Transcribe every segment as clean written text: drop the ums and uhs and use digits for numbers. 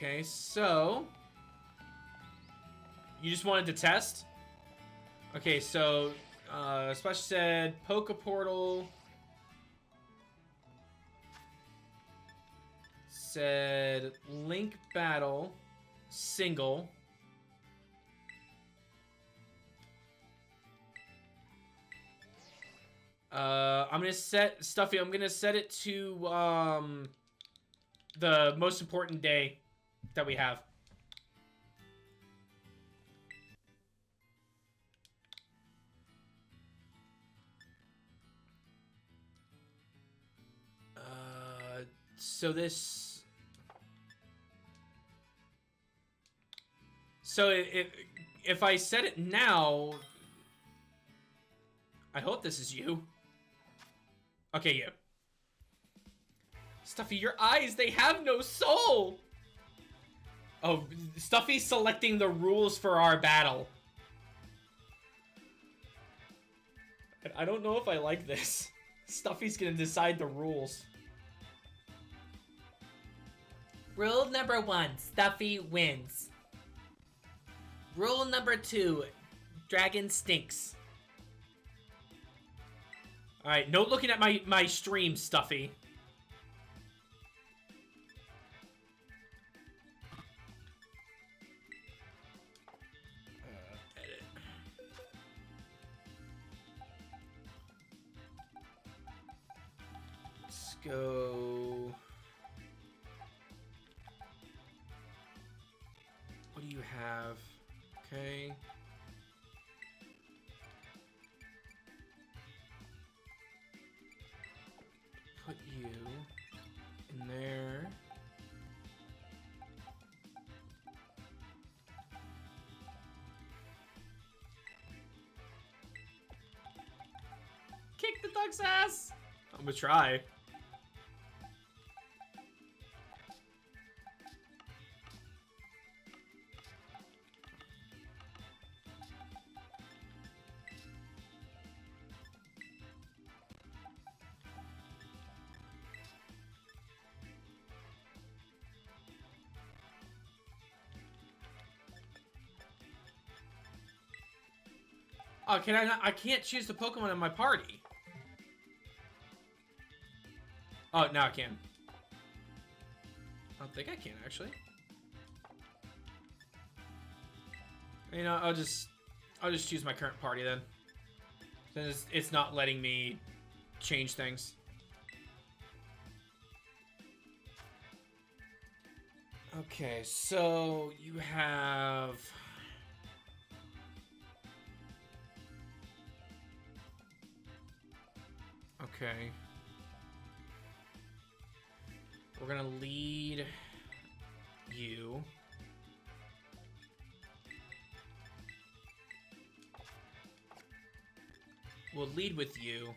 Okay, so you just wanted to test? Okay, so Splash said Poke Portal. Said Link Battle single. I'm gonna set Stuffy. I'm gonna set it to the most important day that we have. So this. So if I set it now, I hope this is you. Okay, you. Stuffy, your eyes, they have no soul! Oh, Stuffy's selecting the rules for our battle. I don't know if I like this. Stuffy's gonna decide the rules. Rule number 1, Stuffy wins. Rule number 2, Dragon stinks. Alright, no looking at my stream, Stuffy. Edit. Let's go... What do you have? Okay. Put you in there. Kick the duck's ass! I'm gonna try. Oh, can I not? I can't choose the Pokemon in my party. Oh, now I can. I don't think I can, actually. You know, I'll just choose my current party then. Then it's not letting me change things. Okay, so you have... Okay. We're gonna lead you. We'll lead with you.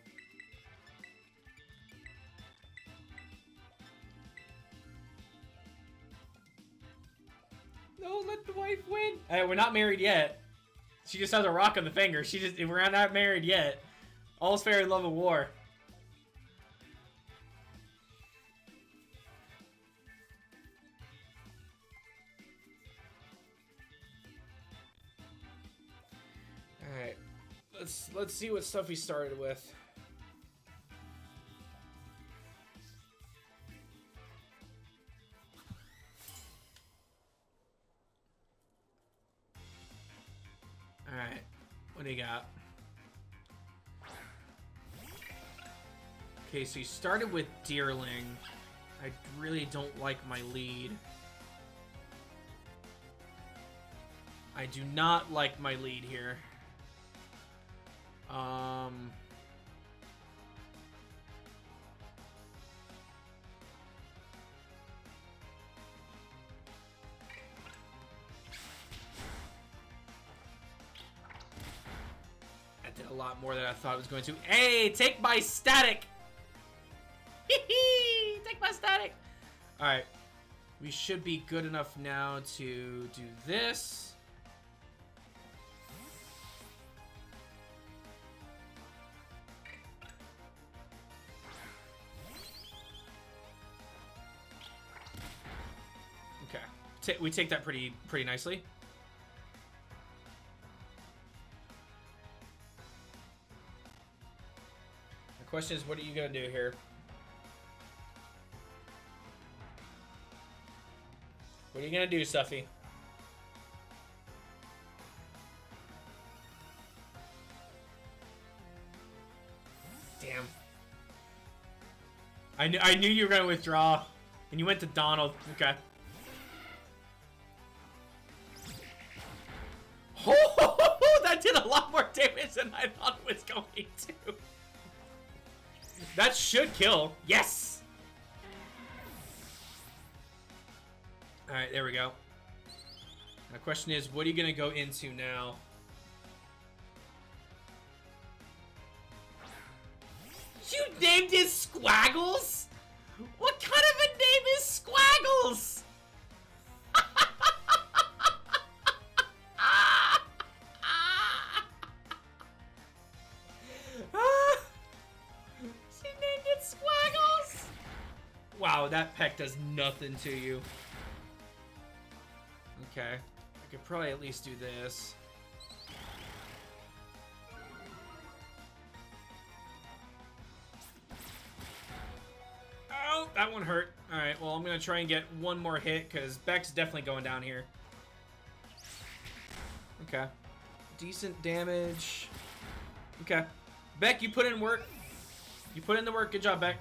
No, let the wife win. Hey, we're not married yet. She just has a rock on the finger. We're not married yet. All's fair in love and war. Alright. Let's see what stuff he started with. Alright. What do you got? Okay, so you started with Deerling. I really don't like my lead. I do not like my lead here. That did a lot more than I thought it was going to. Hey, take my static! Take my static! Alright. We should be good enough now to do this. Okay. we take that pretty nicely. The question is, what are you gonna do here? What are you gonna do, Stuffy? Damn. I knew you were gonna withdraw, and you went to Donald. Okay. Oh, that did a lot more damage than I thought it was going to. That should kill. Yes. All right, there we go. The question is, what are you gonna go into now? You named it Squaggles? What kind of a name is Squaggles? She named it Squaggles? Wow, that peck does nothing to you. Okay. I could probably at least do this. Oh, that one hurt. Alright, well, I'm going to try and get one more hit, because Beck's definitely going down here. Okay. Decent damage. Okay. Beck, you put in work. You put in the work. Good job, Beck.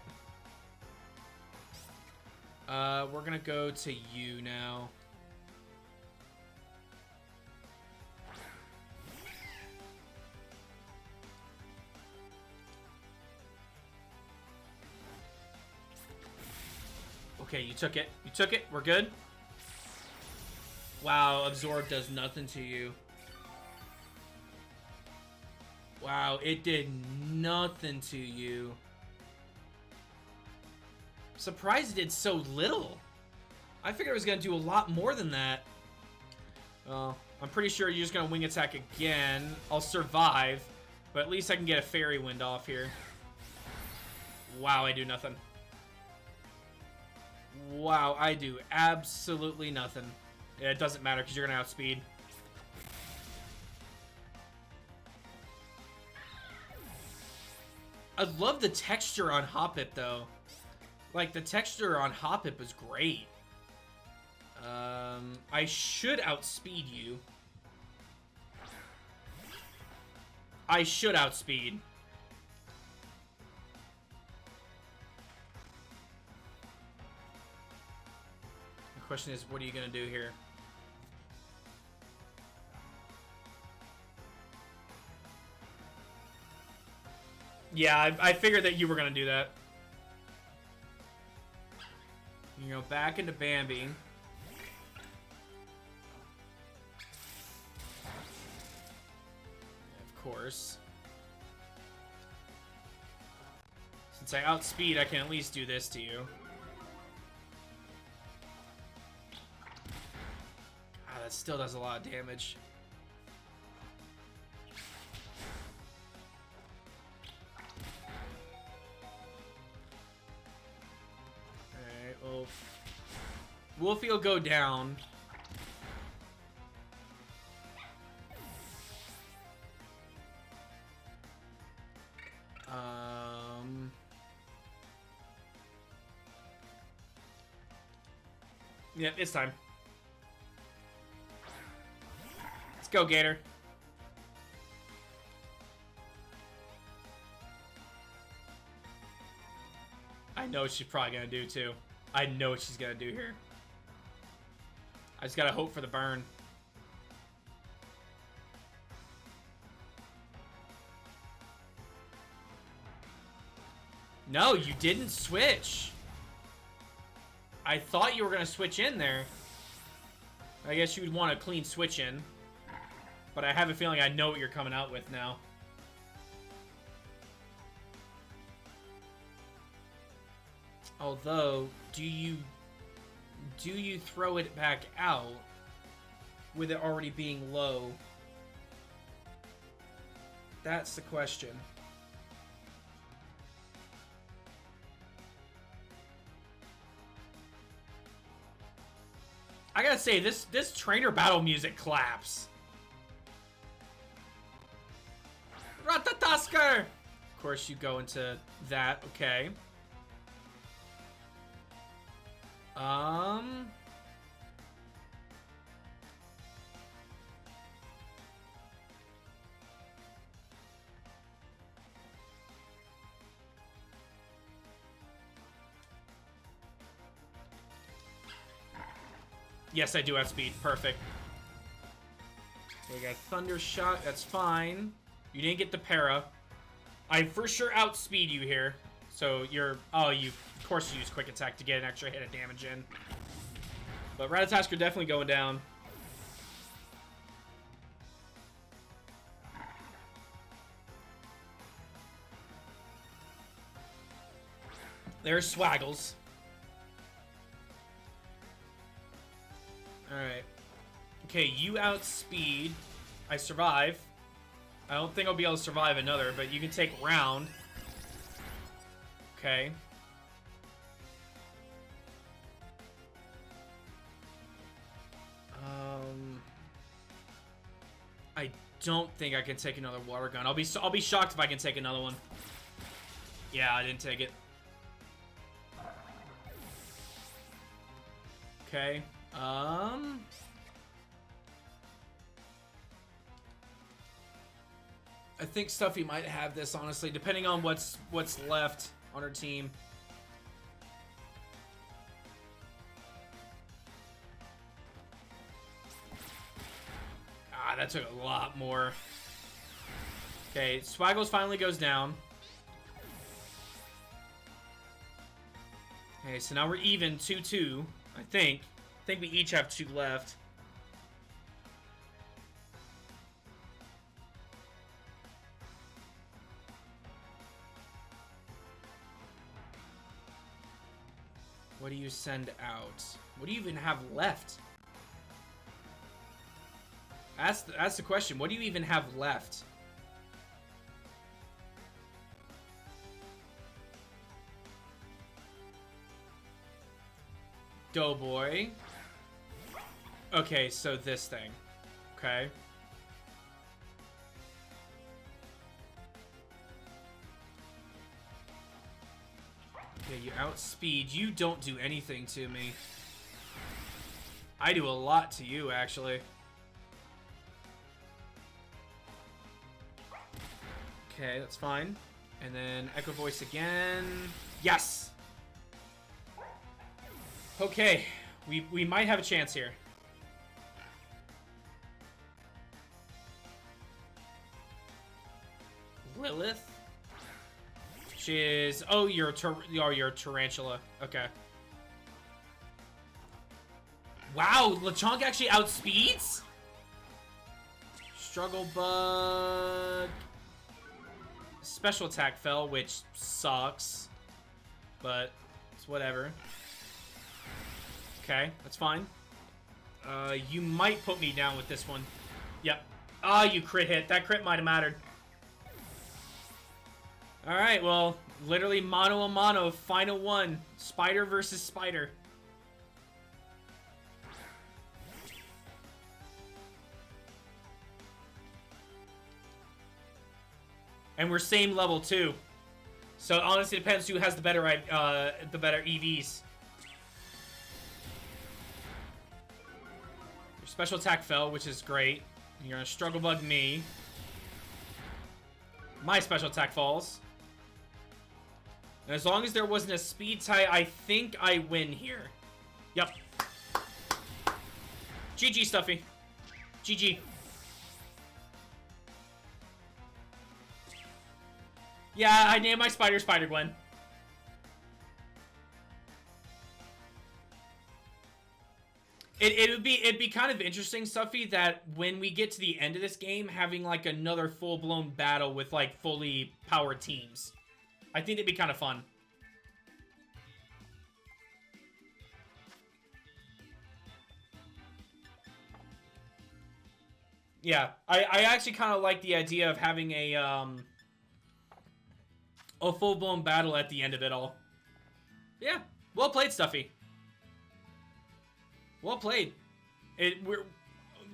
We're going to go to you now. Okay, you took it. You took it. We're good. Wow, Absorb does nothing to you. Wow, it did nothing to you. Surprised it did so little. I figured it was going to do a lot more than that. Well, I'm pretty sure you're just going to wing attack again. I'll survive, but at least I can get a Fairy Wind off here. Wow, I do nothing. Wow, I do absolutely nothing. Yeah, it doesn't matter because you're going to outspeed. I love the texture on Hoppip, though. Like, the texture on Hoppip is great. I should outspeed you. I should outspeed. The question is, what are you going to do here? Yeah, I figured that you were going to do that. You know, back into Bambi. Of course. Since I outspeed, I can at least do this to you. God, that still does a lot of damage. Alright, well... Wolfie will go down. Yeah, it's time. Let's go, Gator. I know what she's probably gonna do, too. I know what she's gonna do here. I just gotta hope for the burn. No, you didn't switch. I thought you were gonna switch in there. I guess you would want a clean switch in. But I have a feeling I know what you're coming out with now. Although, do you throw it back out with it already being low? That's the question. I gotta say, this trainer battle music claps. Ratatoskr! Of course, you go into that. Okay. Yes, I do have speed. Perfect. We got Thunder Shot. That's fine. You didn't get the para. I for sure outspeed you here. So you're... Oh, you... Of course you use Quick Attack to get an extra hit of damage in. But Ratatoskr definitely going down. There's Swaggles. Alright. Okay, you outspeed. I survive. I don't think I'll be able to survive another, but you can take round. Okay. I don't think I can take another water gun. I'll be shocked if I can take another one. Yeah, I didn't take it. Okay. I think Stuffy might have this, honestly, depending on what's left on her team. Ah, that took a lot more. Okay, Swaggles finally goes down. Okay, so now we're even 2-2, I think. I think we each have 2 left. What do you send out? What do you even have left? That's the question. What do you even have left? Doughboy. Okay, so this thing. Okay. Okay, you outspeed. You don't do anything to me. I do a lot to you, actually. Okay, that's fine. And then Echo Voice again. Yes! Okay, we might have a chance here. Lilith? She is... Oh, you're a Tarantula. Okay. Wow, Lechonk actually outspeeds? Struggle Bug... Special attack fell, which sucks. But it's whatever. Okay, that's fine. You might put me down with this one. Yep. Ah, you crit hit. That crit might have mattered. Alright, well, literally mano a mano, final one. Spider versus spider. And we're same level too. So it honestly depends who has the better EVs. Your special attack fell, which is great. You're gonna struggle bug me. My special attack falls. And as long as there wasn't a speed tie, I think I win here. Yep. GG, Stuffy. GG. Yeah, I named my spider Spider-Gwen. It'd be kind of interesting, Stuffy, that when we get to the end of this game, having like another full-blown battle with like fully powered teams. I think it'd be kind of fun. Yeah, I actually kind of like the idea of having a full-blown battle at the end of it all. Yeah, well played, Stuffy. Well played.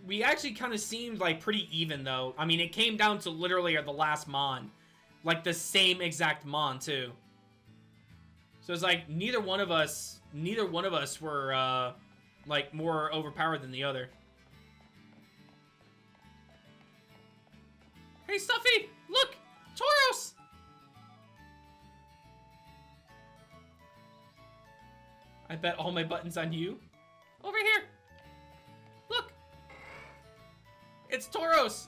We actually kind of seemed like pretty even though. I mean, it came down to literally the last Mon, like the same exact Mon too. So it's like neither one of us were like more overpowered than the other. Hey, Stuffy! Look! Tauros! I bet all my buttons on you. Over here! Look! It's Tauros!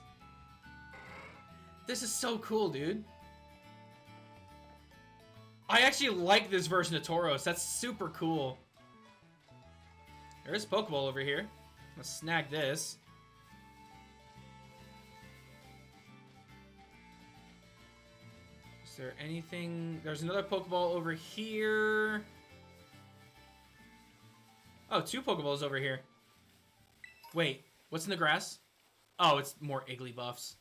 This is so cool, dude. I actually like this version of Tauros. That's super cool. There is a Pokeball over here. Let's snag this. Is there anything? There's another Pokeball over here. Oh, 2 Pokeballs over here. Wait, what's in the grass? Oh, it's more Igglybuffs.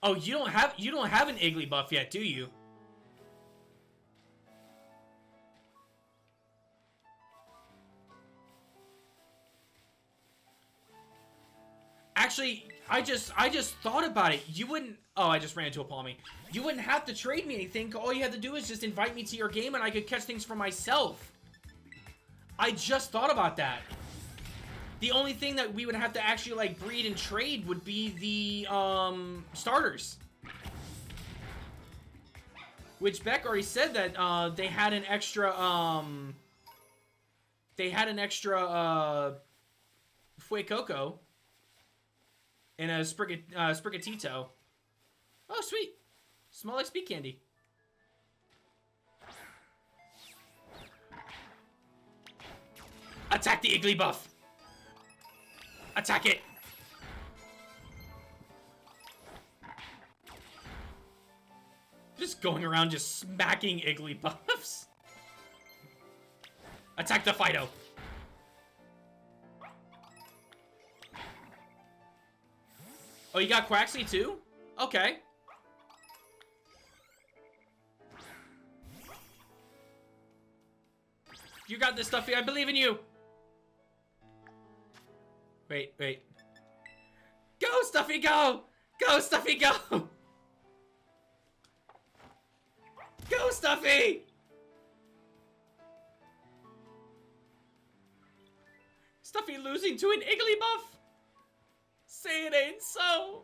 Oh, you don't have an Igglybuff yet, do you? Actually, I just thought about it. You wouldn't... Oh, I just ran into a Palmy. You wouldn't have to trade me anything. All you had to do is just invite me to your game and I could catch things for myself. I just thought about that. The only thing that we would have to actually, like, breed and trade would be the, starters. Which Beck already said that, they had an extra, Fuecoco and a Sprigatito. Oh, sweet. Small XP candy. Attack the Igglybuff. Attack it. Just going around just smacking Igglybuffs. Attack the Fido. Oh, you got Quaxly too? Okay. You got this, Stuffy. I believe in you. Wait. Go, Stuffy, go! Go, Stuffy, go! Go, Stuffy! Stuffy losing to an Igglybuff? Say it ain't so.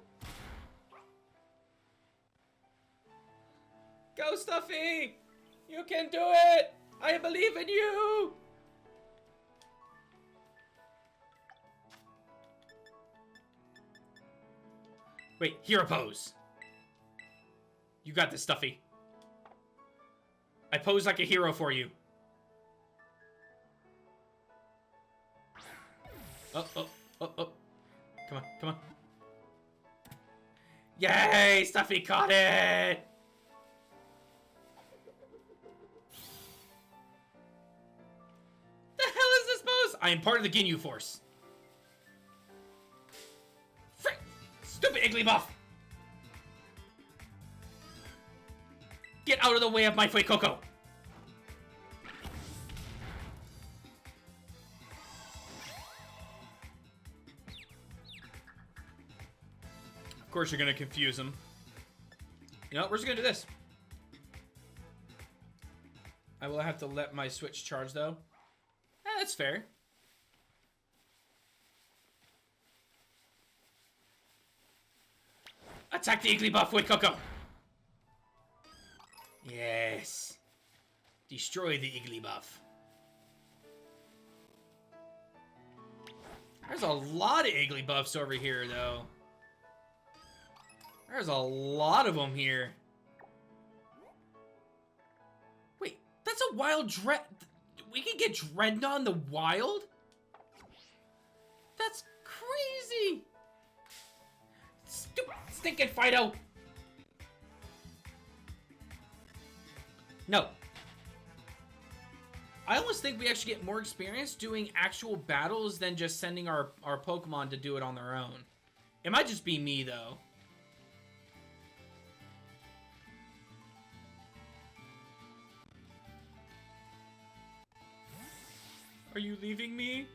Go, Stuffy! You can do it! I believe in you! Wait, hero pose. You got this, Stuffy. I pose like a hero for you. Oh. Come on. Yay! Stuffy caught it! The hell is this pose? I am part of the Ginyu Force. Frick! Stupid Igglybuff! Get out of the way of my Fuecoco! Of course you're gonna confuse him. You know what? We're just gonna do this. I will have to let my Switch charge though. That's fair. Attack the Igglybuff with Coco. Yes. Destroy the Igglybuff. There's a lot of Igglybuffs over here, though. There's a lot of them here. Wait, that's a wild Dread... We can get Dreadnought in the wild? That's crazy! Stupid stinking Fido! No. I almost think we actually get more experience doing actual battles than just sending our Pokemon to do it on their own. It might just be me, though. Are you leaving me?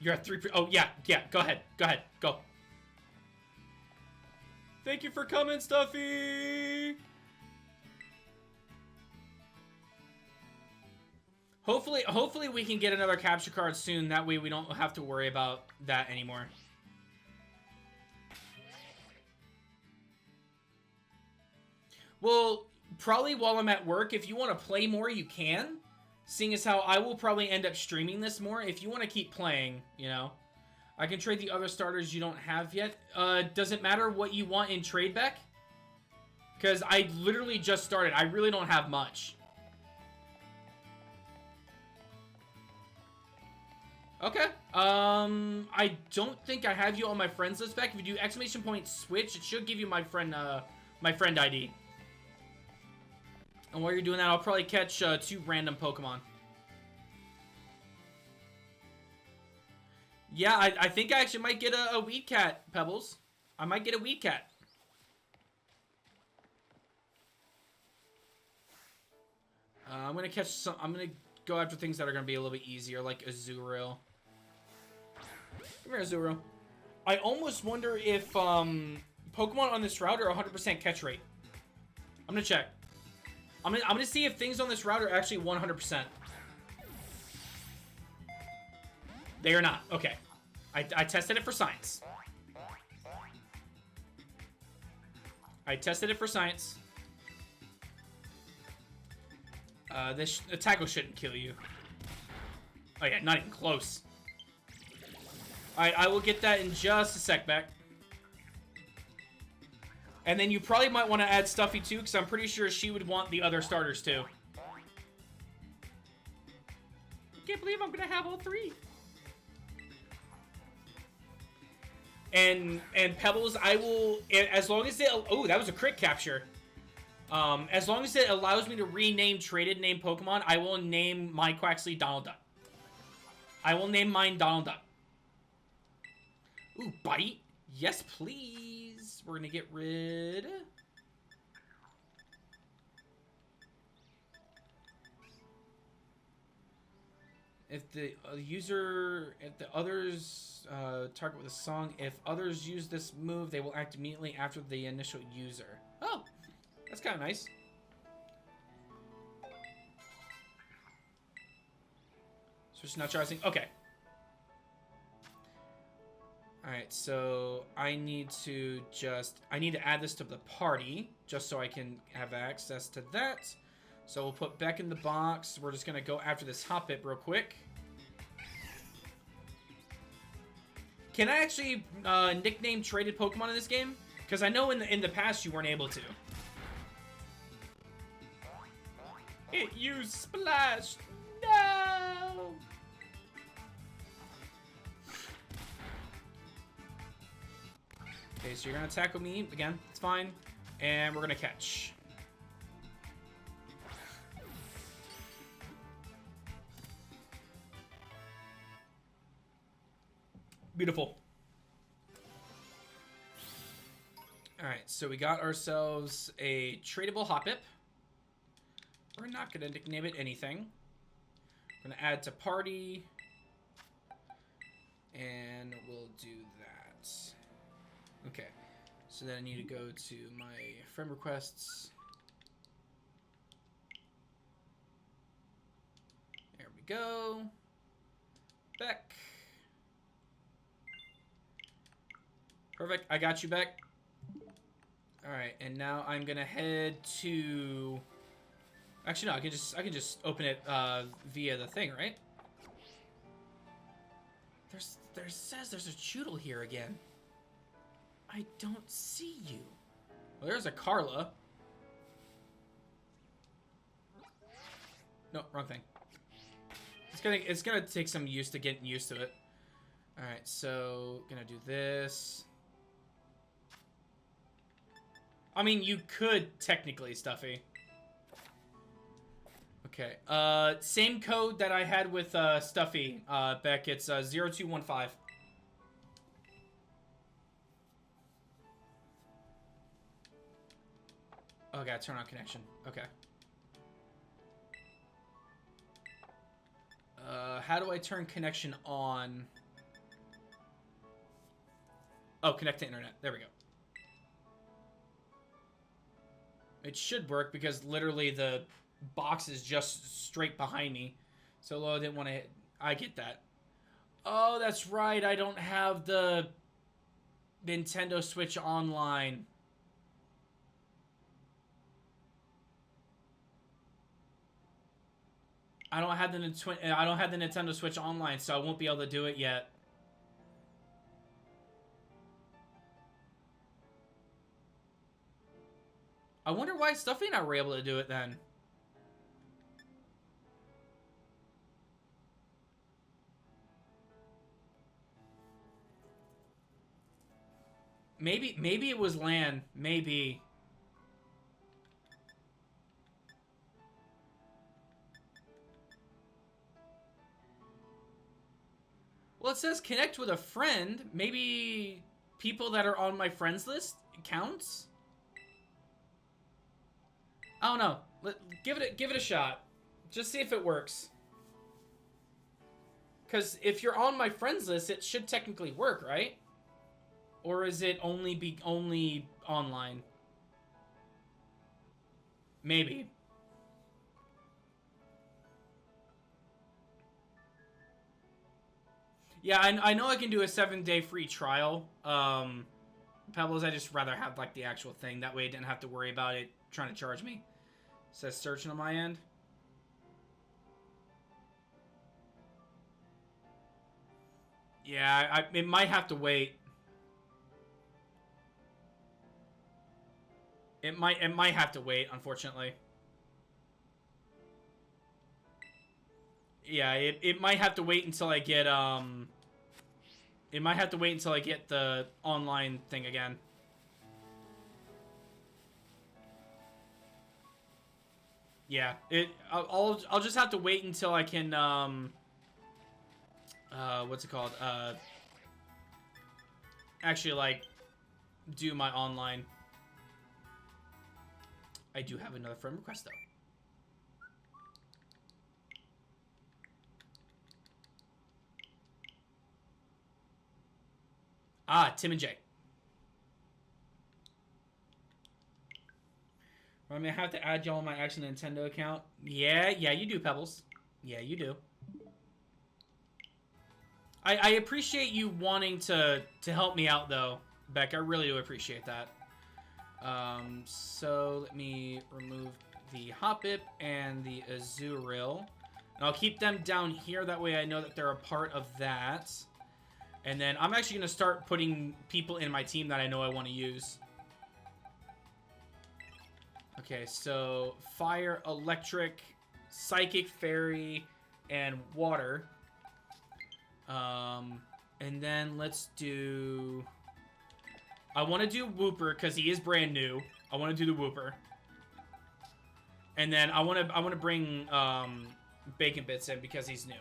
You're at 3. Oh, yeah. Go ahead. Go. Thank you for coming, Stuffy. Hopefully we can get another capture card soon. That way we don't have to worry about that anymore. Well, probably while I'm at work, if you want to play more, you can. Seeing as how I will probably end up streaming this more. If you want to keep playing, you know. I can trade the other starters you don't have yet. Does it matter what you want in trade back? Because I literally just started. I really don't have much. Okay. I don't think I have you on my friends list back. If you do exclamation point switch, it should give you my friend ID. And while you're doing that, I'll probably catch 2 random Pokemon. Yeah, I think I actually might get a Weed Cat, Pebbles. I might get a Weed Cat. I'm gonna catch some. I'm gonna go after things that are gonna be a little bit easier, like Azurill. Come here, Azurill. I almost wonder if Pokemon on this route are 100% catch rate. I'm gonna check. I'm gonna see if things on this route are actually 100%. They are not. Okay. I tested it for science. This tackle shouldn't kill you. Oh yeah, not even close. Alright, I will get that in just a sec back. And then you probably might want to add Stuffy too, because I'm pretty sure she would want the other starters too. I can't believe I'm going to have all 3. And Pebbles, I will, as long as it, oh, that was a crit capture. As long as it allows me to rename traded name Pokemon, I will name my Quaxley Donald Duck. I will name mine Donald Duck. Ooh, bite? Yes, please. We're gonna get rid. If the others target with a song, if others use this move, they will act immediately after the initial user. Oh, that's kind of nice. Switch not charging. Okay. Alright, so I need to add this to the party, just so I can have access to that. So we'll put Beck in the box. We're just going to go after this Hoppip real quick. Can I actually nickname traded Pokemon in this game? Because I know in the past you weren't able to. It used Splash! No! Okay, so you're going to tackle me. Again, it's fine. And we're going to catch. Beautiful. Alright, so we got ourselves a tradable Hoppip. We're not going to nickname it anything. We're going to add to party. And we'll do that. Okay. So then I need to go to my friend requests. There we go. Beck. Perfect. I got you, Beck. Alright, and now I'm gonna head to... Actually, no, I can just open it via the thing, right? There says there's a Choodle here again. I don't see you. Well, there's a Carla. No, wrong thing. It's gonna take some use to get used to it. Alright, so gonna do this. I mean, you could technically, Stuffy. Okay. Same code that I had with Stuffy, Beck. It's 0215. Oh, I gotta turn on connection. Okay. How do I turn connection on? Oh, connect to internet. There we go. It should work because literally the box is just straight behind me. So I didn't want to hit. I get that. Oh, that's right. I don't have the Nintendo Switch Online. I don't have the Nintendo Switch Online, so I won't be able to do it yet. I wonder why Stuffy and I were able to do it then. Maybe it was LAN. Maybe. Well, it says connect with a friend. Maybe people that are on my friends list counts? I don't know. Give it a shot. Just see if it works. Because if you're on my friends list, it should technically work, right? Or is it only online? Maybe. Yeah, I know I can do a 7-day free trial. Pebbles, I just rather have like the actual thing. That way I didn't have to worry about it trying to charge me. It says searching on my end. Yeah, it might have to wait. It might have to wait, unfortunately. Yeah, it might have to wait until I get it might have to wait until I get the online thing again. Yeah, I'll just have to wait until I can what's it called? Actually like do my online. I do have another friend request though. Ah, Tim and Jay. I mean, I have to add y'all on my actual Nintendo account. Yeah, you do, Pebbles. Yeah, you do. I appreciate you wanting to help me out, though, Beck. I really do appreciate that. So let me remove the Hoppip and the Azurill. And I'll keep them down here. That way I know that they're a part of that. And then I'm actually going to start putting people in my team that I know I want to use. Okay, so fire, electric, psychic, fairy, and water. And then let's do... I want to do Wooper because he is brand new. I want to do the Wooper. And then I want to bring Bacon Bits in because he's new.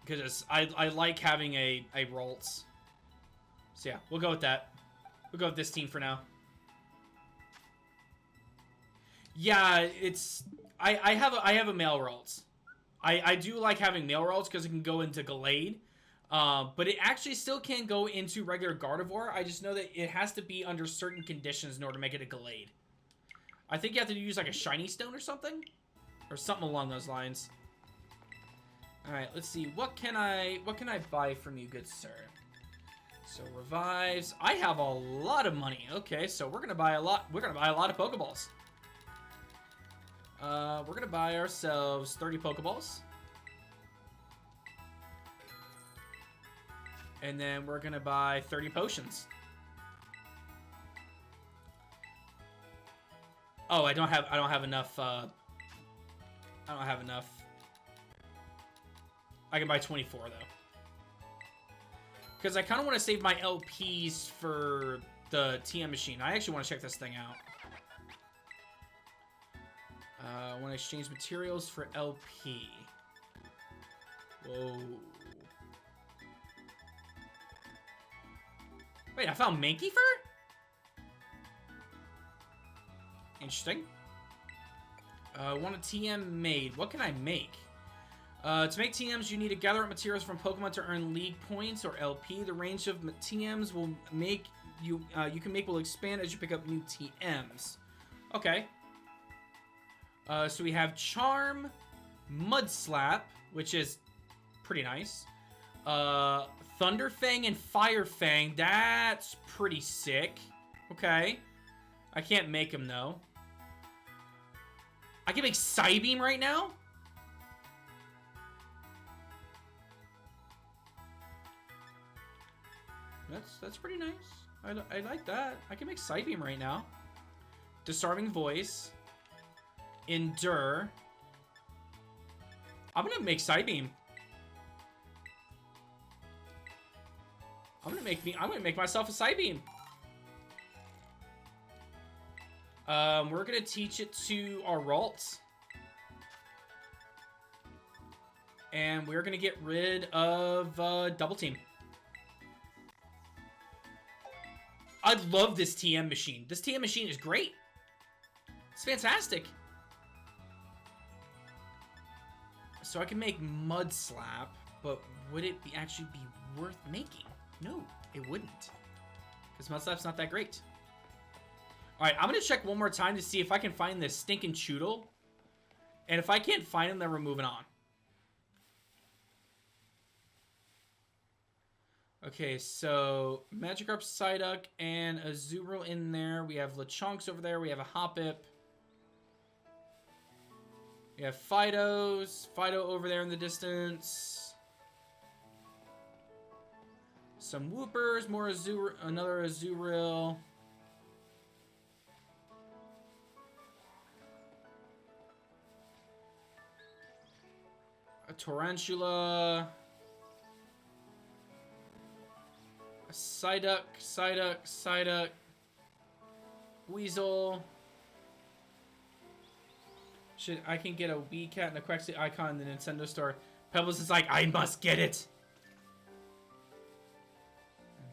Because I like having a Roltz. So yeah, we'll go with that. We'll go with this team for now. Yeah, it's I have a male Roltz. I do like having male Roltz because it can go into Gallade. But it actually still can go into regular Gardevoir. I just know that it has to be under certain conditions in order to make it a Gallade. I think you have to use like a shiny stone or something. Or something along those lines. Alright, let's see. What can I buy from you, good sir? So revives. I have a lot of money. Okay, so we're gonna buy a lot. We're gonna buy a lot of Pokeballs. We're gonna buy ourselves 30 Pokeballs. And then we're gonna buy 30 potions. Oh, I don't have enough, I don't have enough. I can buy 24, though. Because I kind of want to save my LPs for the TM machine. I actually want to check this thing out. I want to exchange materials for LP. Whoa. Wait, I found Mankey Fur? Interesting. Want a TM made. What can I make? To make TMs, you need to gather up materials from Pokemon to earn League points or LP. The range of TMs will make you will expand as you pick up new TMs. Okay. So we have Charm, Mud Slap, which is pretty nice. Thunder Fang and Fire Fang. That's pretty sick. Okay. I can't make them though. I can make Psybeam right now? That's pretty nice. I like that. I can make Psybeam right now. Disarming Voice. Endure. I'm gonna make Psybeam. I'm gonna make myself a Psybeam. We're gonna teach it to our Ralts. And we're gonna get rid of Double Team. I love this TM machine. This TM machine is great. It's fantastic. So I can make Mud Slap, but would it actually be worth making? No, it wouldn't. Because Mud Slap's not that great. Alright, I'm going to check one more time to see if I can find this stinking Choodle. And if I can't find him, then we're moving on. Okay, so Magikarp, Psyduck, and Azurill in there. We have Lechonks over there. We have a Hoppip. We have Fido over there in the distance. Some Whoopers, more another Azurill. A Tarantula. A Psyduck. Weasel. Shit, I can get a Wii Cat and a Quaxley icon in the Nintendo store. Pebbles is like, I must get it!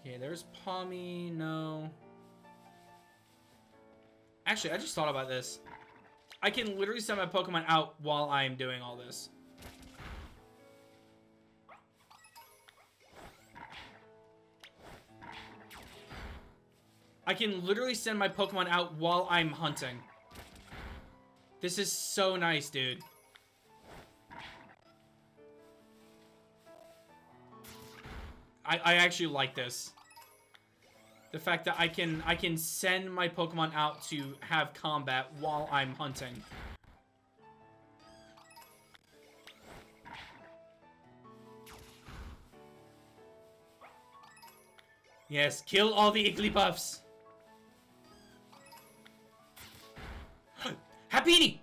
Okay, there's Palmy, no. Actually, I just thought about this. I can literally send my Pokemon out while I'm doing all this. I can literally send my Pokemon out while I'm hunting. This is so nice, dude. I actually like this. The fact that I can send my Pokemon out to have combat while I'm hunting. Yes, kill all the Igglybuffs. Happiny!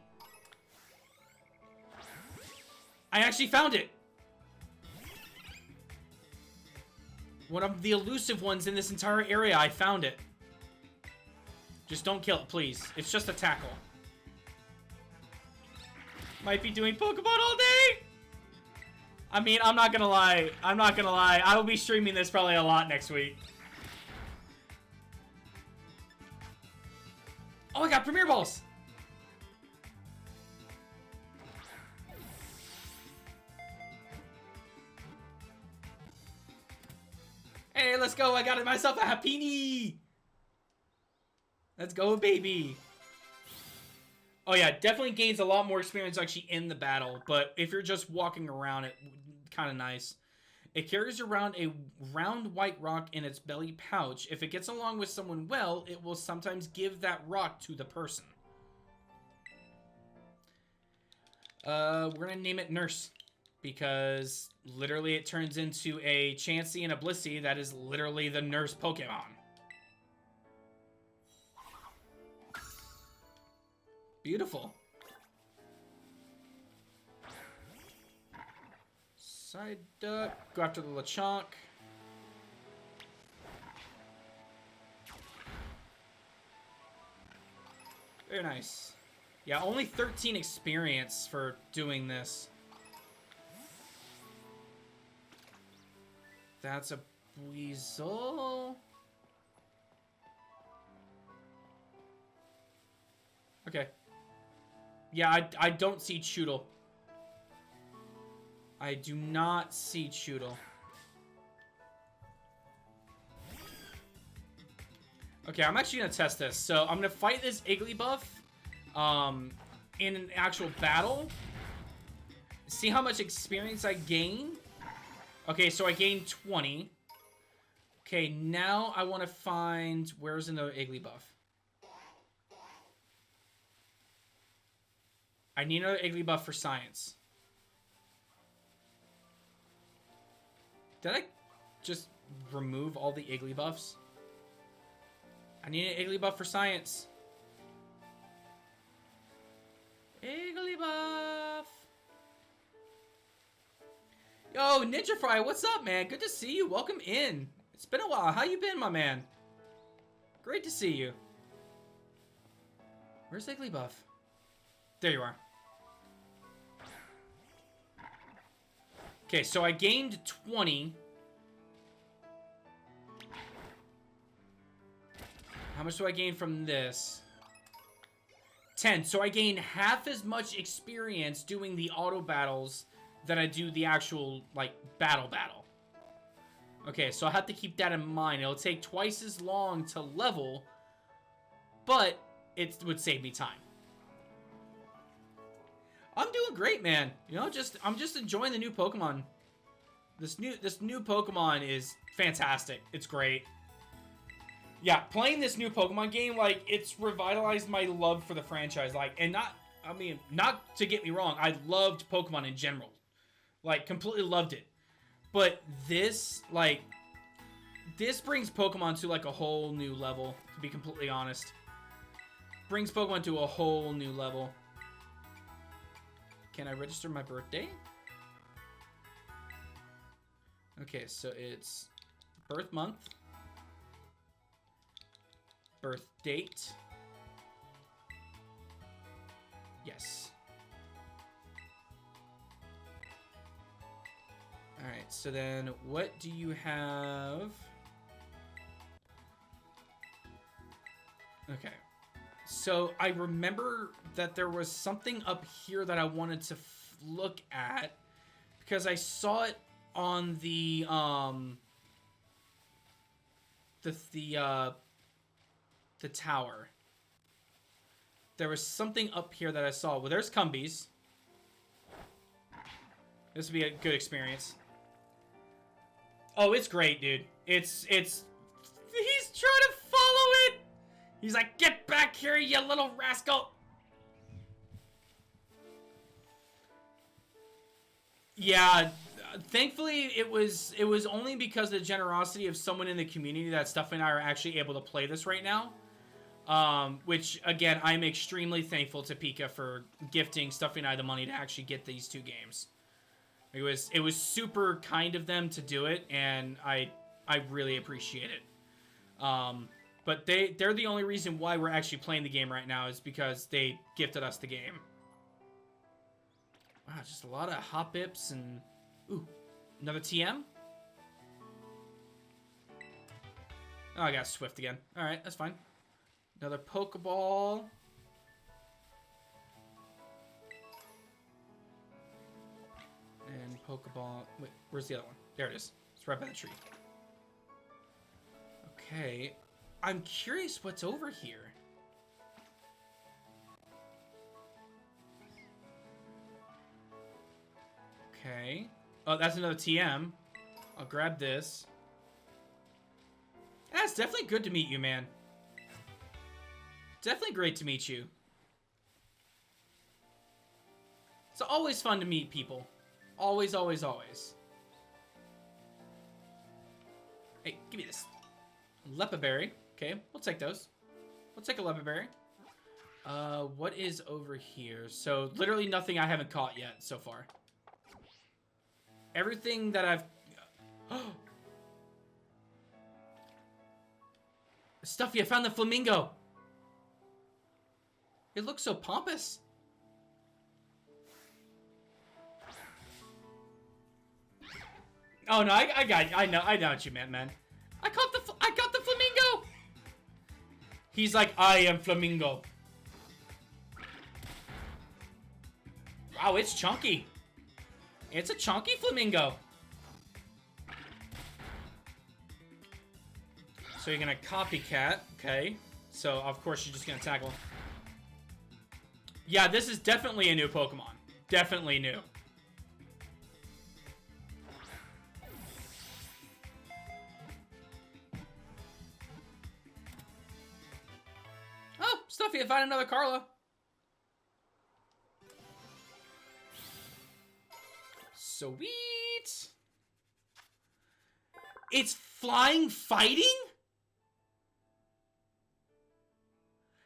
I actually found it! One of the elusive ones in this entire area, I found it. Just don't kill it, please. It's just a tackle. Might be doing Pokemon all day! I mean, I'm not gonna lie. I will be streaming this probably a lot next week. Oh, I got Premier Balls! Hey, let's go. I got myself a Happiny. Let's go, baby. Oh, yeah. Definitely gains a lot more experience actually in the battle. But if you're just walking around, it kind of nice. It carries around a round white rock in its belly pouch. If it gets along with someone well, it will sometimes give that rock to the person. We're going to name it Nurse. Because literally it turns into a Chansey and a Blissey that is literally the nurse Pokemon. Beautiful. Psyduck. Go after the Lechonk. Very nice. Yeah, only 13 experience for doing this. That's a Weasel. Okay. Yeah, I don't see Choodle. I do not see Choodle. Okay, I'm actually gonna test this. So I'm gonna fight this Igglybuff in an actual battle. See how much experience I gain. Okay, so I gained 20. Okay, now I want to find... Where's another Igglybuff? I need another Igglybuff for science. Did I just remove all the Igglybuffs? I need an Igglybuff for science. Igglybuff! Yo, Ninja Fry, what's up, man? Good to see you. Welcome in. It's been a while. How you been, my man? Great to see you. Where's Igglybuff? There you are. Okay, so I gained 20. How much do I gain from this? 10. So I gain half as much experience doing the auto battles than I do the actual, like, battle. Okay, so I have to keep that in mind. It'll take twice as long to level, but it would save me time. I'm doing great, man. You know, I'm just enjoying the new Pokemon. This new Pokemon is fantastic. It's great. Yeah, playing this new Pokemon game, like, it's revitalized my love for the franchise. Like, and not to get me wrong, I loved Pokemon in general. Like, completely loved it. But this, like, this brings Pokemon to, like, a whole new level, to be completely honest. Brings Pokemon to a whole new level. Can I register my birthday? Okay, so it's birth month. Birth date. Yes. Alright, so then what do you have? Okay. So I remember that there was something up here that I wanted to look at because I saw it on the tower. There was something up here that I saw. Well, there's Cumbies. This would be a good experience. Oh, it's great, dude. He's trying to follow it. He's like, get back here, you little rascal. Yeah, thankfully it was only because of the generosity of someone in the community that Stuffy and I are actually able to play this right now. Which again, I'm extremely thankful to Pika for gifting Stuffy and I the money to actually get these two games. It was super kind of them to do it, and I really appreciate it. But they're the only reason why we're actually playing the game right now is because they gifted us the game. Wow, just a lot of Hop-Ips and... Ooh, another TM? Oh, I got Swift again. Alright, that's fine. Another Pokeball. And Pokeball... Wait, where's the other one? There it is. It's right by the tree. Okay. I'm curious what's over here. Okay. Oh, that's another TM. I'll grab this. Yeah, it's definitely good to meet you, man. Definitely great to meet you. It's always fun to meet people. Always, always, always. Hey, give me this. Lepaberry. Okay, we'll take those. We'll take a Lepaberry. What is over here? So, literally nothing I haven't caught yet so far. Everything that I've... Stuffy, I found the flamingo! It looks so pompous. Oh no, I know what you meant, man. I got the flamingo! He's like, I am flamingo. Wow, it's chunky. It's a chunky flamingo. So you're gonna copycat, okay. So, of course, you're just gonna tackle him. Yeah, this is definitely a new Pokemon. Definitely new. Oh, Stuffy, I found another Carla. Sweet. It's flying fighting?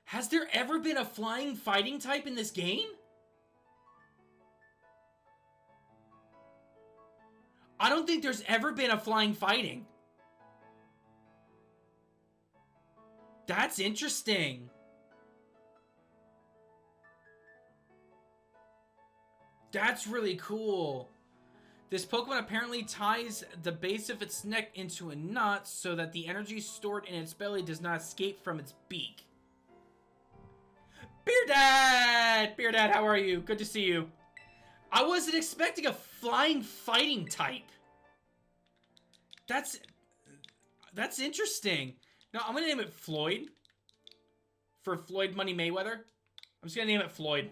Has there ever been a flying fighting type in this game? I don't think there's ever been a flying fighting. That's interesting. That's really cool. This Pokemon apparently ties the base of its neck into a knot so that the energy stored in its belly does not escape from its beak. Beer Dad! Beer Dad, how are you? Good to see you. I wasn't expecting a flying fighting type. That's interesting. No, I'm gonna name it Floyd. For Floyd Money Mayweather. I'm just gonna name it Floyd.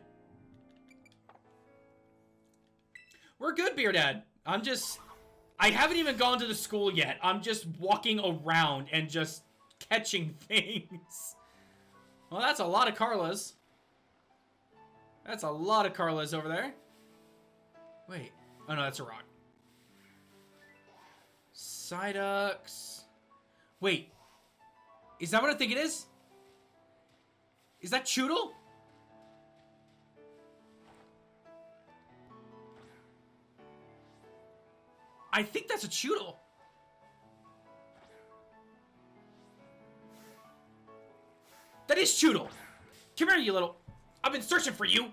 We're good, Beer Dad. I haven't even gone to the school yet. I'm just walking around and just catching things. Well, that's a lot of Carlas. That's a lot of Carlas over there. Wait. Oh, no, that's a rock. Psyducks. Wait. Is that what I think it is? Is that Choodle? I think that's a Choodle. That is Choodle. Come here, you little... I've been searching for you.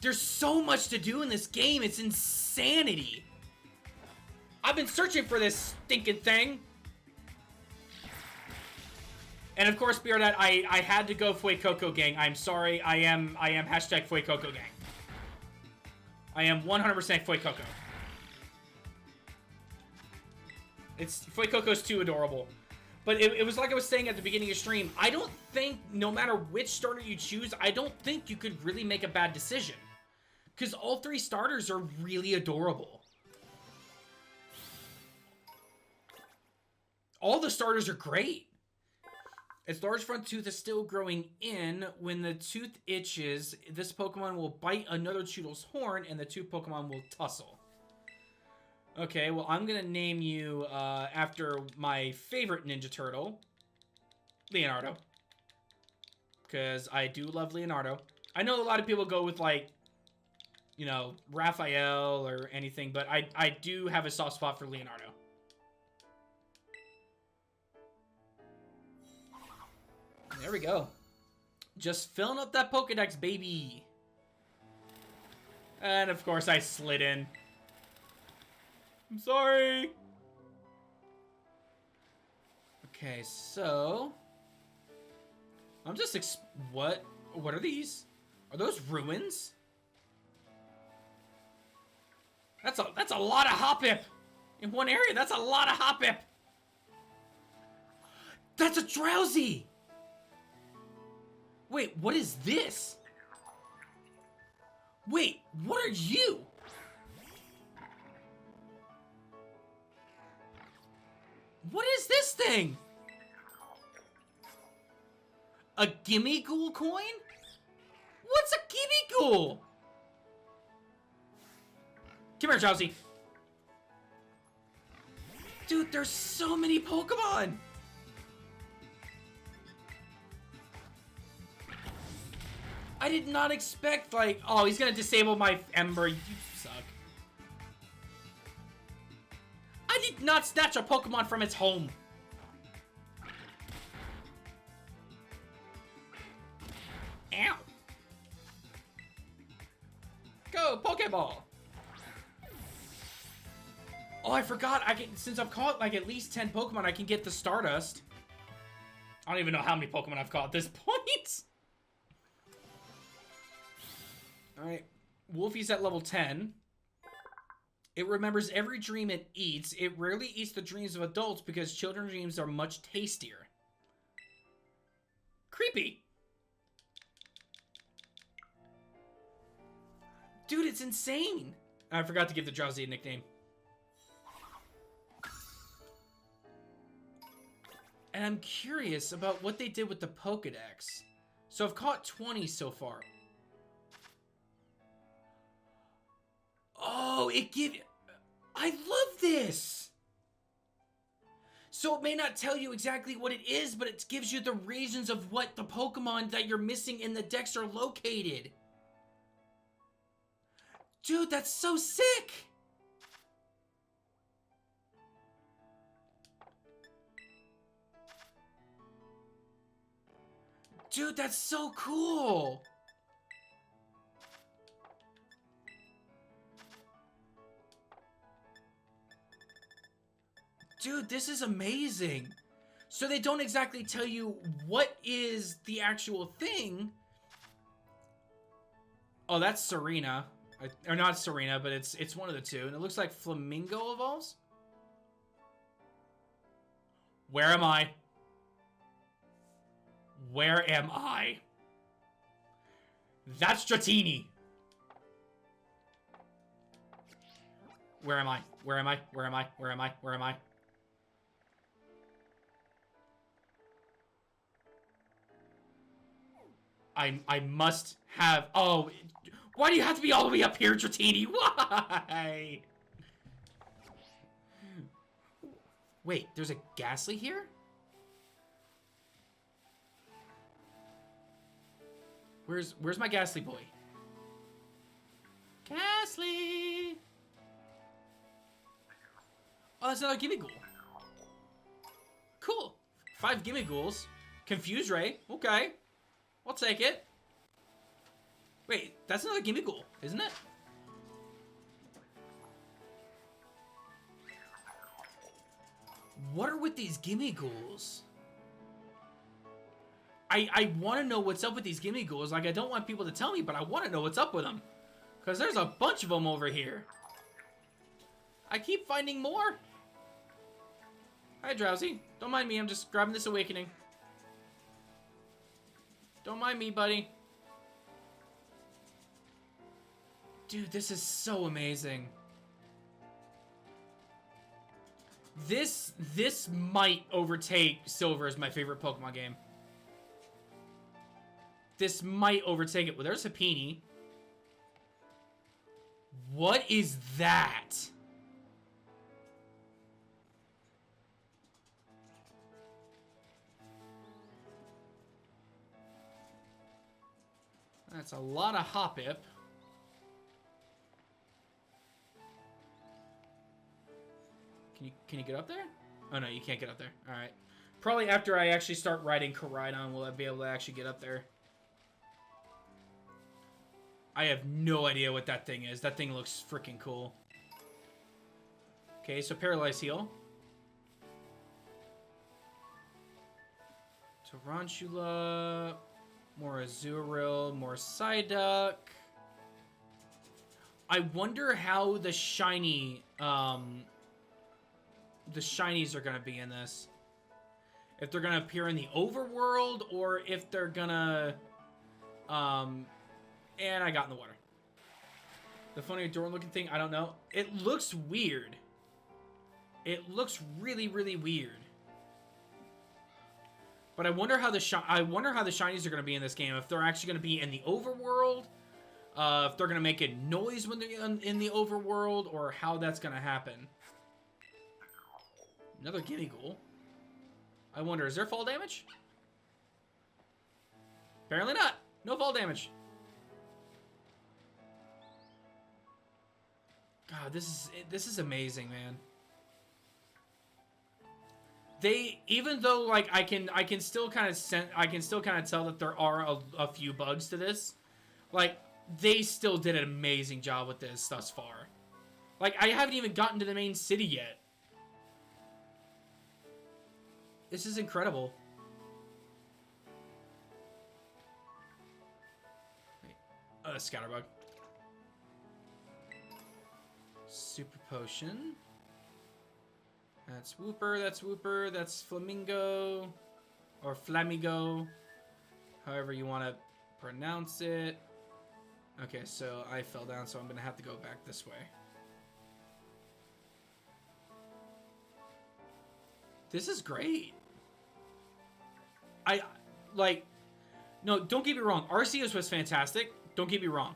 There's so much to do in this game. It's insanity. I've been searching for this stinking thing. And of course, Beardad, I had to go Fuecoco gang. I'm sorry. I am hashtag Fuecoco gang. I am 100% Fuecoco. Fuecoco's too adorable. But it was like I was saying at the beginning of stream, I don't think, no matter which starter you choose, I don't think you could really make a bad decision. Because all three starters are really adorable. All the starters are great. Its large front tooth is still growing in. When the tooth itches, this Pokemon will bite another Choodle's horn, and the two Pokemon will tussle. Okay, well, I'm going to name you after my favorite Ninja Turtle, Leonardo. Because I do love Leonardo. I know a lot of people go with, like, you know, Raphael or anything, but I do have a soft spot for Leonardo. There we go. Just filling up that Pokedex, baby. And, of course, I slid in. I'm sorry. Okay, so... I'm just What are these? Are those ruins? That's a lot of Hoppip. In one area, that's a lot of Hoppip. That's a Drowsy. Wait, what is this? Wait, what are you? What is this thing? A Gimme Ghoul coin? What's a Gimme Ghoul? Come here, Drowsy. Dude, there's so many Pokemon. I did not expect, like, oh, he's gonna disable my Ember. You suck. I did not snatch a Pokemon from its home. Ow. Go, Pokeball. Oh, I forgot. Since I've caught, like, at least 10 Pokemon, I can get the Stardust. I don't even know how many Pokemon I've caught at this point. Alright. Wolfie's at level 10. It remembers every dream it eats. It rarely eats the dreams of adults because children's dreams are much tastier. Creepy. Dude, it's insane. I forgot to give the Drowsy a nickname. And I'm curious about what they did with the Pokedex. So I've caught 20 so far. Oh, it gives... I love this! So it may not tell you exactly what it is, but it gives you the reasons of what the Pokemon that you're missing in the Dex are located. Dude, that's so sick! Dude, that's so cool! Dude, this is amazing. So they don't exactly tell you what is the actual thing. Oh, that's Serena. Or not Serena, but it's one of the two. And it looks like Flamingo evolves. Where am I? Where am I? That's Dratini. Where am I? Where am I? Where am I? Where am I? Where am I? I must have... Oh, why do you have to be all the way up here, Dratini? Why? Wait, there's a Ghastly here? Where's my Ghastly boy? Ghastly! Oh, that's another Gimme Ghoul. Cool. 5 Gimme Ghouls. Confuse Ray. Okay. I'll take it. Wait, that's another Gimme Ghoul, isn't it? What are with these Gimme Ghouls? I want to know what's up with these Gimme Ghouls. Like, I don't want people to tell me, but I want to know what's up with them. Because there's a bunch of them over here. I keep finding more. Hi, Drowsy. Don't mind me, I'm just grabbing this awakening. Don't mind me, buddy. Dude, this is so amazing. This might overtake Silver as my favorite Pokemon game. This might overtake it. Well, there's Happiny. What is that? That's a lot of Hoppip. Can you get up there? Oh no, you can't get up there. All right. Probably after I actually start riding Koraidon will I be able to actually get up there. I have no idea what that thing is. That thing looks freaking cool. Okay, so Paralyze Heal. Tarantula. More Azurill. More Psyduck. I wonder how the shiny... the shinies are gonna be in this. If they're gonna appear in the overworld, or if they're gonna... And I got in the water. The funny adorable looking thing, I don't know. It looks weird. It looks really, really weird. But I wonder how the shinies are going to be in this game. If they're actually going to be in the overworld, if they're going to make a noise when they're in the overworld, or how that's going to happen. Another Gimme Ghoul. I wonder, is there fall damage? Apparently not. No fall damage. God, this is amazing, man. Even though like I can still kind of tell that there are a few bugs to this, like they still did an amazing job with this thus far. Like I haven't even gotten to the main city yet. This is incredible. Wait, Scatterbug. Super Potion. That's Wooper, that's Wooper, that's Flamingo. Or Flamigo. However you want to pronounce it. Okay, so I fell down, so I'm going to have to go back this way. This is great. No, don't get me wrong. Arceus was fantastic. Don't get me wrong.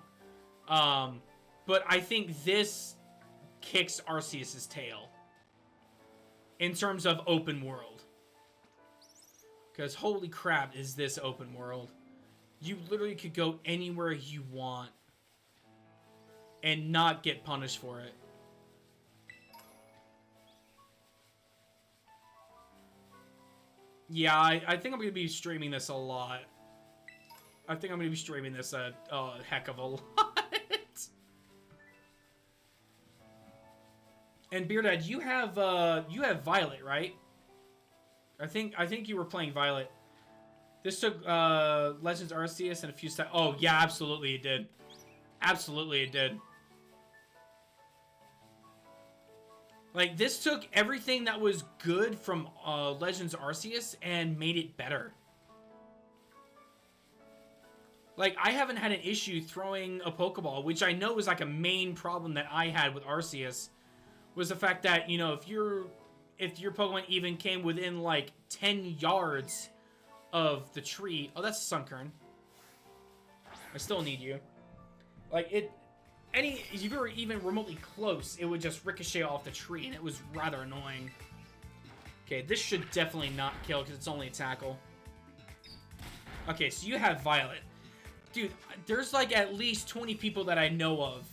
But I think this kicks Arceus's tail in terms of open world. Because holy crap is this open world. You literally could go anywhere you want and not get punished for it. Yeah, I think I'm going to be streaming this a lot. I think I'm going to be streaming this a heck of a lot. And Beardad, you have Violet, right? I think you were playing Violet. This took Legends Arceus and a few steps. Oh yeah, absolutely it did. Absolutely it did. Like, this took everything that was good from Legends Arceus and made it better. Like, I haven't had an issue throwing a Pokeball, which I know was like a main problem that I had with Arceus, was the fact that, you know, if your Pokemon even came within like 10 yards of the tree. Oh, that's a Sunkern. I still need you. Like, if you were even remotely close, it would just ricochet off the tree, and it was rather annoying. Okay, this should definitely not kill, because it's only a tackle. Okay, so you have Violet. Dude, there's like at least 20 people that I know of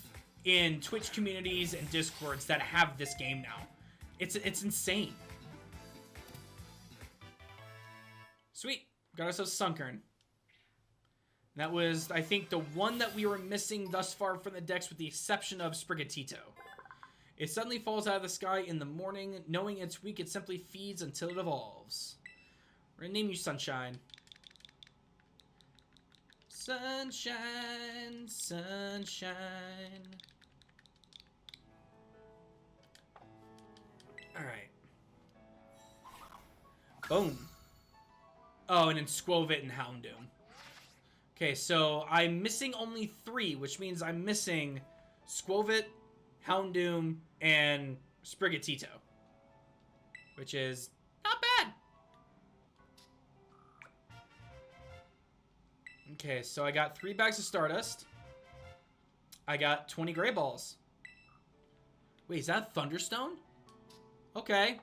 in Twitch communities and Discords that have this game now. It's insane. Sweet. Got ourselves Sunkern. That was, I think, the one that we were missing thus far from the decks, with the exception of Sprigatito. It suddenly falls out of the sky in the morning. Knowing it's weak, it simply feeds until it evolves. We're gonna name you Sunshine. Sunshine, sunshine. Alright. Boom. Oh, and then Squovit and Houndoom. Okay, so I'm missing only 3, which means I'm missing Squovit, Houndoom, and Sprigatito. Which is not bad. Okay, so I got 3 bags of Stardust. I got 20 Gray Balls. Wait, is that Thunderstone? Okay.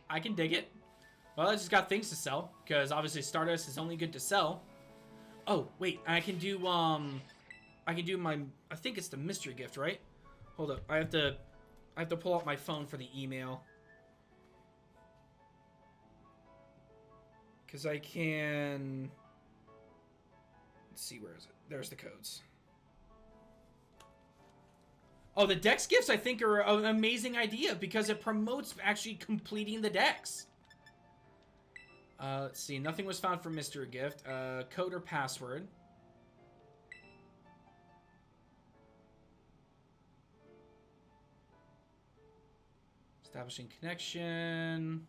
I can dig it. Well, I just got things to sell, because obviously Stardust is only good to sell. Oh, wait, I can do my, I think it's the mystery gift, right? Hold up, I have to pull out my phone for the email. Because I can, let's see, where is it? There's the codes. Oh, the Dex gifts, I think, are an amazing idea, because it promotes actually completing the Dex. Let's see. Nothing was found for mystery gift. Code or password. Establishing connection.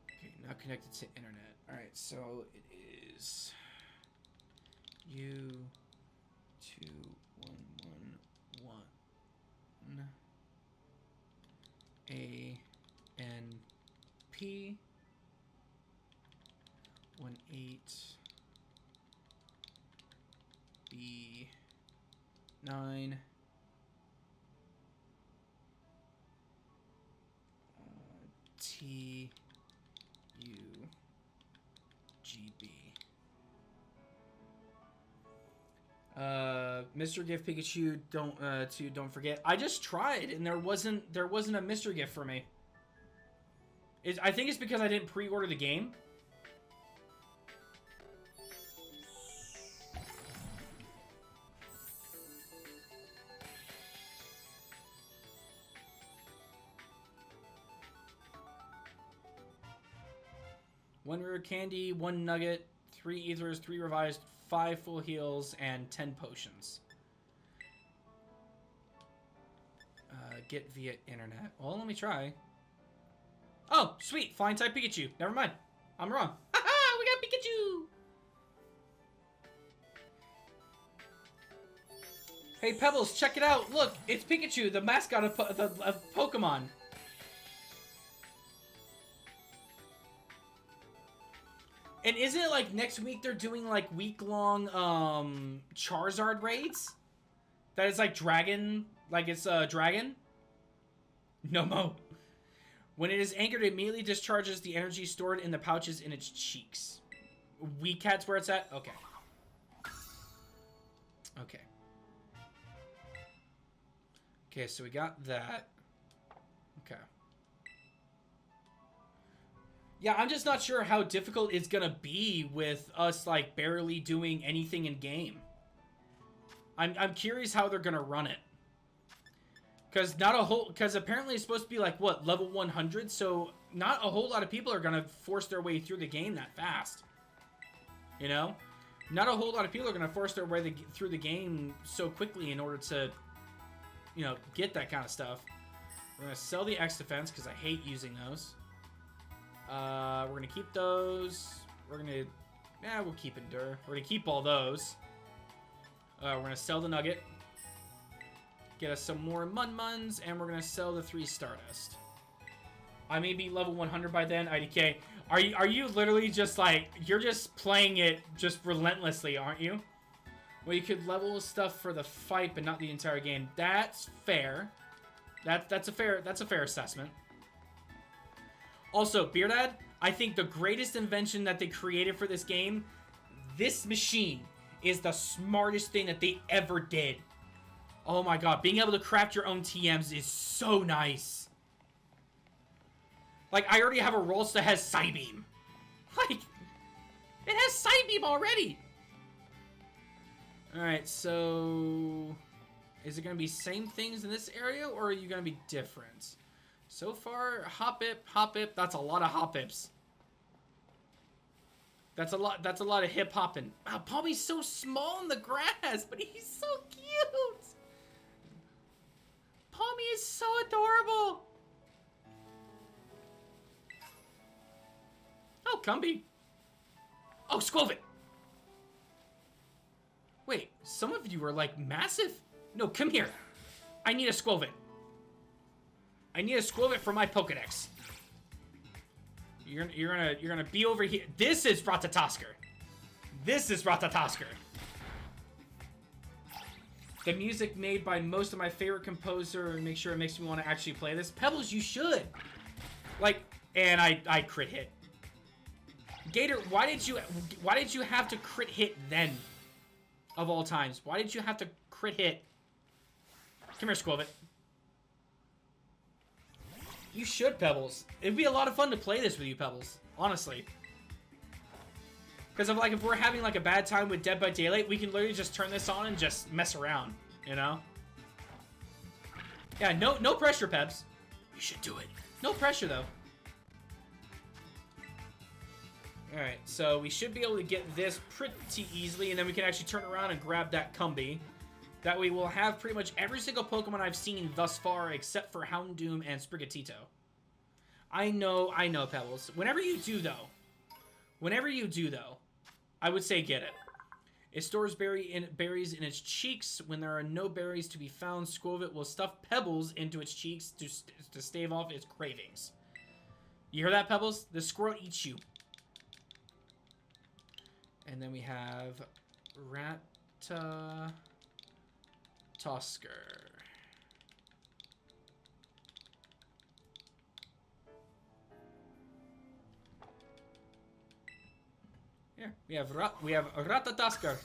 Okay, now connected to internet. Alright, so it is U2111 ANP 18B9 TUGB. Mr. Gift Pikachu, don't forget. I just tried and there wasn't a mystery gift for me. I think it's because I didn't pre-order the game. One rare candy, 1 nugget, 3 ethers, 3 revised, 5 full heals, and 10 potions. Get via internet. Well, let me try. Oh, sweet. Flying type Pikachu. Never mind. I'm wrong. Haha, we got Pikachu! Hey, Pebbles, check it out. Look, it's Pikachu, the mascot of Pokemon. And isn't it like next week they're doing like week-long Charizard raids? That is like dragon, like it's a dragon? No mo. When it is anchored, it immediately discharges the energy stored in the pouches in its cheeks. Weakat's where it's at? Okay. Okay. Okay, so we got that. Okay. Yeah, I'm just not sure how difficult it's gonna be with us, like, barely doing anything in game. I'm curious how they're gonna run it. Because apparently it's supposed to be like, what, level 100? So not a whole lot of people are going to force their way through the game that fast. You know? Not a whole lot of people are going to force their way through the game so quickly in order to, you know, get that kind of stuff. We're going to sell the X defense because I hate using those. We're going to keep those. We're going to... Yeah, we'll keep Endure. We're going to keep all those. We're going to sell the Nugget. Get us some more Mun-Muns, and we're gonna sell the 3 Stardust. I may be level 100 by then, IDK. Are you literally just like, you're just playing it just relentlessly, aren't you? Well, you could level stuff for the fight, but not the entire game. That's fair. That's a fair assessment. Also, Beardad, I think the greatest invention that they created for this game, this machine is the smartest thing that they ever did. Oh my god, being able to craft your own TMs is so nice. Like, I already have a Rolls that has Psybeam. Like, it has Psybeam already. Alright, so... Is it going to be same things in this area, or are you going to be different? So far, Hop-Ip, that's a lot of Hop-Ips. That's a lot of hip-hopping. Wow, Palmy's so small in the grass, but he's so cute. Palmy is so adorable. Oh, Gumby. Oh, Squovit. Wait, some of you are like massive. No, come here. I need a Squovit. I need a Squovit for my Pokedex. You're gonna be over here. This is Ratatosker. This is Ratatosker. The music made by most of my favorite composer, and make sure it makes me want to actually play this. Pebbles, you should. Like, and I crit hit. Gator, why did you have to crit hit then? Of all times, why did you have to crit hit? Come here, Squovit. You should, Pebbles. It'd be a lot of fun to play this with you, Pebbles. Honestly. Because if we're having like a bad time with Dead by Daylight, we can literally just turn this on and just mess around, you know? Yeah, no pressure, Pebs. You should do it. No pressure, though. Alright, so we should be able to get this pretty easily, and then we can actually turn around and grab that Cumby. That way we'll have pretty much every single Pokemon I've seen thus far, except for Houndoom and Sprigatito. I know, Pebbles. Whenever you do, though, I would say get it. It stores berries in its cheeks. When there are no berries to be found, Squovit will stuff pebbles into its cheeks to stave off its cravings. You hear that, Pebbles? The squirrel eats you. And then we have Ratatosker. Here, we have Ratatosker.